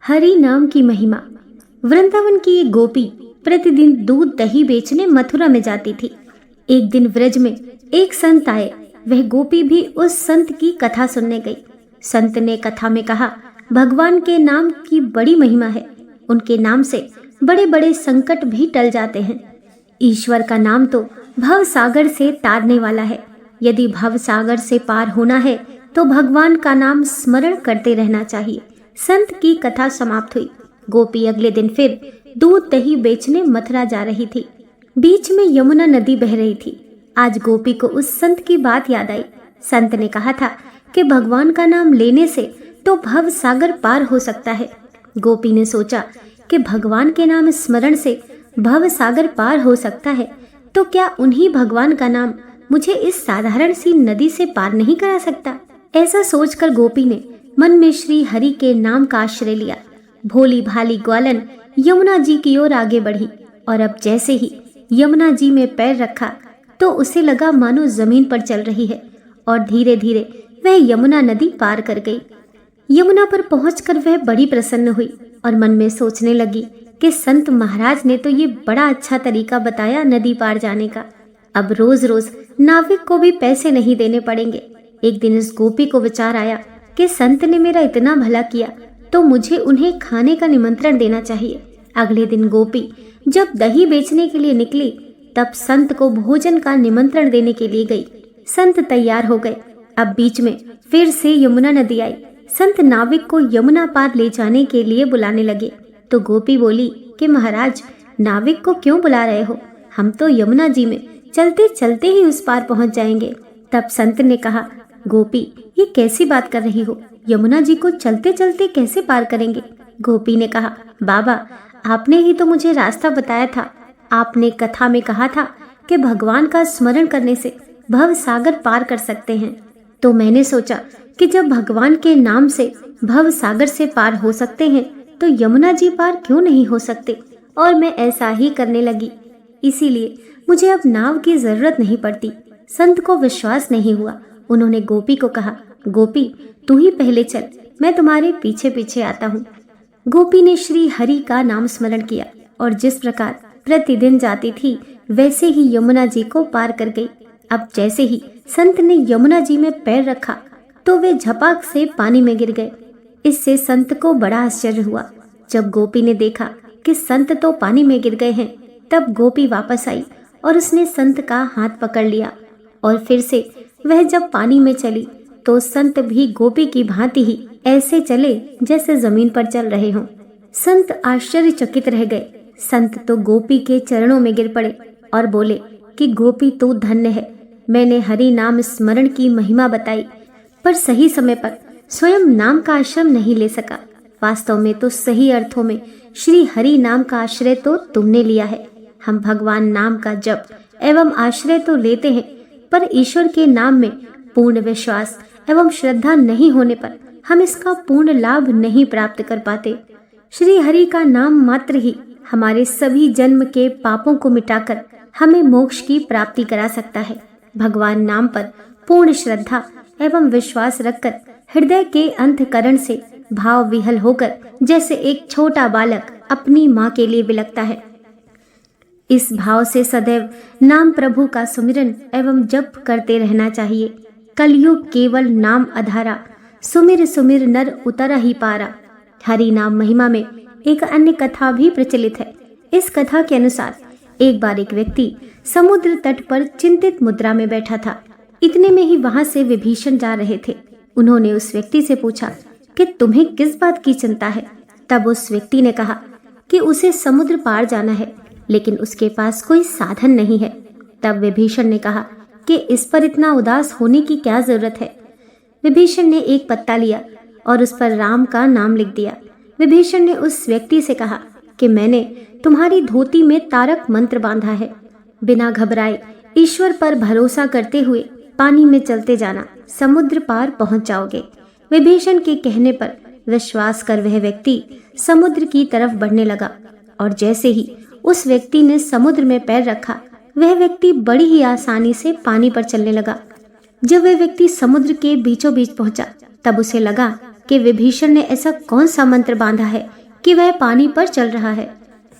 हरि नाम की महिमा। वृंदावन की एक गोपी प्रतिदिन दूध दही बेचने मथुरा में जाती थी। एक दिन व्रज में एक संत आए। वह गोपी भी उस संत की कथा सुनने गई। संत ने कथा में कहा, भगवान के नाम की बड़ी महिमा है। उनके नाम से बड़े बड़े संकट भी टल जाते हैं। ईश्वर का नाम तो भव सागर से तारने वाला है। यदि भव सागर से पार होना है तो भगवान का नाम स्मरण करते रहना चाहिए। संत की कथा समाप्त हुई। गोपी अगले दिन फिर दूध दही बेचने मथुरा जा रही थी। बीच में यमुना नदी बह रही थी। आज गोपी को उस संत की बात याद आई। संत ने कहा था कि भगवान का नाम लेने से तो भव सागर पार हो सकता है। गोपी ने सोचा कि भगवान के नाम स्मरण से भव सागर पार हो सकता है, तो क्या उन्हीं भगवान का नाम मुझे इस साधारण सी नदी से पार नहीं करा सकता? ऐसा सोचकर गोपी ने मन में श्री हरि के नाम का आश्रय लिया। भोली भाली ग्वालन यमुना जी की ओर आगे बढ़ी और अब जैसे ही यमुना जी में पैर रखा तो उसे लगा मानो जमीन पर चल रही है और धीरे धीरे वह यमुना नदी पार कर गई। यमुना पर पहुंचकर वह बड़ी प्रसन्न हुई और मन में सोचने लगी कि संत महाराज ने तो ये बड़ा अच्छा तरीका बताया नदी पार जाने का। अब रोज रोज नाविक को भी पैसे नहीं देने पड़ेंगे। एक दिन इस गोपी को विचार आया कि संत ने मेरा इतना भला किया तो मुझे उन्हें खाने का निमंत्रण देना चाहिए। अगले दिन गोपी जब दही बेचने के लिए निकली तब संत को भोजन का निमंत्रण देने के लिए गई। संत तैयार हो गए। अब बीच में फिर से यमुना नदी आई। संत नाविक को यमुना पार ले जाने के लिए बुलाने लगे तो गोपी बोली कि महाराज, नाविक को क्यों बुला रहे हो? हम तो यमुना जी में चलते चलते ही उस पार पहुंच जाएंगे। तब संत ने कहा, गोपी, ये कैसी बात कर रही हो? यमुना जी को चलते चलते कैसे पार करेंगे? गोपी ने कहा, बाबा, आपने ही तो मुझे रास्ता बताया था। आपने कथा में कहा था कि भगवान का स्मरण करने से भव सागर पार कर सकते हैं। तो मैंने सोचा कि जब भगवान के नाम से भव सागर से पार हो सकते हैं तो यमुना जी पार क्यों नहीं हो सकते, और मैं ऐसा ही करने लगी। इसीलिए मुझे अब नाव की जरूरत नहीं पड़ती। संत को विश्वास नहीं हुआ। उन्होंने गोपी को कहा, गोपी, तू ही पहले चल, मैं तुम्हारे पीछे पीछे आता हूँ। गोपी ने श्री हरि का नाम स्मरण किया और जिस प्रकार प्रतिदिन जाती थी वैसे ही यमुना जी को पार कर गई। अब जैसे ही संत ने यमुना जी में पैर रखा तो वे झपाक से पानी में गिर गए। इससे संत को बड़ा आश्चर्य हुआ। जब गोपी ने देखा कि संत तो पानी में गिर गए हैं, तब गोपी वापस आई और उसने संत का हाथ पकड़ लिया और फिर से वह जब पानी में चली तो संत भी गोपी की भांति ही ऐसे चले जैसे जमीन पर चल रहे हों। संत आश्चर्यचकित रह गए। संत तो गोपी के चरणों में गिर पड़े और बोले कि गोपी, तू धन्य है। मैंने हरि नाम स्मरण की महिमा बताई, पर सही समय पर स्वयं नाम का आश्रय नहीं ले सका। वास्तव में तो सही अर्थों में श्री हरि नाम का आश्रय तो तुमने लिया है। हम भगवान नाम का जप एवं आश्रय तो लेते हैं, पर ईश्वर के नाम में पूर्ण विश्वास एवं श्रद्धा नहीं होने पर हम इसका पूर्ण लाभ नहीं प्राप्त कर पाते। श्री हरि का नाम मात्र ही हमारे सभी जन्म के पापों को मिटाकर हमें मोक्ष की प्राप्ति करा सकता है। भगवान नाम पर पूर्ण श्रद्धा एवं विश्वास रखकर हृदय के अंतःकरण से भाव विहल होकर जैसे एक छोटा बालक अपनी माँ के लिए बिलखता है, इस भाव से सदैव नाम प्रभु का सुमिरन एवं जप करते रहना चाहिए। कलयुग केवल नाम आधारा, सुमिर सुमिर नर उतरा ही पारा। हरि नाम महिमा में एक अन्य कथा भी प्रचलित है। इस कथा के अनुसार एक बार एक व्यक्ति समुद्र तट पर चिंतित मुद्रा में बैठा था। इतने में ही वहां से विभीषण जा रहे थे। उन्होंने उस व्यक्ति से पूछा कि तुम्हें किस बात की चिंता है? तब उस व्यक्ति ने कहा कि उसे समुद्र पार जाना है, लेकिन उसके पास कोई साधन नहीं है। तब विभीषण ने कहा कि इस पर इतना उदास होने की क्या जरूरत है? विभीषण ने एक पत्ता लिया और उस पर राम का नाम लिख दिया। विभीषण ने उस व्यक्ति से कहा कि मैंने तुम्हारी धोती में तारक मंत्र बांधा है। बिना घबराए ईश्वर पर भरोसा करते हुए पानी में चलते जाना, समुद्र पार पहुंच जाओगे। विभीषण के कहने पर विश्वास कर वह व्यक्ति समुद्र की तरफ बढ़ने लगा और जैसे ही उस व्यक्ति ने समुद्र में पैर रखा, वह व्यक्ति बड़ी ही आसानी से पानी पर चलने लगा। जब वह व्यक्ति समुद्र के बीचों बीच पहुंचा तब उसे लगा कि विभीषण ने ऐसा कौन सा मंत्र बांधा है कि वह पानी पर चल रहा है।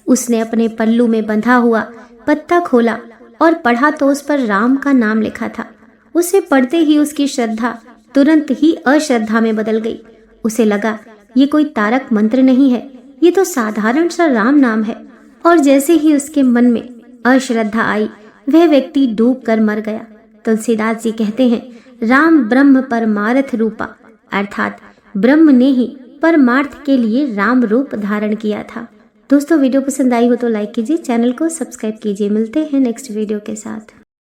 उसने अपने पल्लू में बंधा हुआ पत्ता खोला और पढ़ा तो उस पर राम का नाम लिखा था। उसे पढ़ते ही उसकी श्रद्धा तुरंत ही अश्रद्धा में बदल गई। उसे लगा ये कोई तारक मंत्र नहीं है, ये तो साधारण सा राम नाम है। और जैसे ही उसके मन में अश्रद्धा आई, वह व्यक्ति डूब कर मर गया। तुलसीदास जी कहते हैं, राम ब्रह्म परमार्थ रूपा, अर्थात ब्रह्म ने ही परमार्थ के लिए राम रूप धारण किया था। दोस्तों, वीडियो पसंद आई हो तो लाइक कीजिए, चैनल को सब्सक्राइब कीजिए। मिलते हैं नेक्स्ट वीडियो के साथ।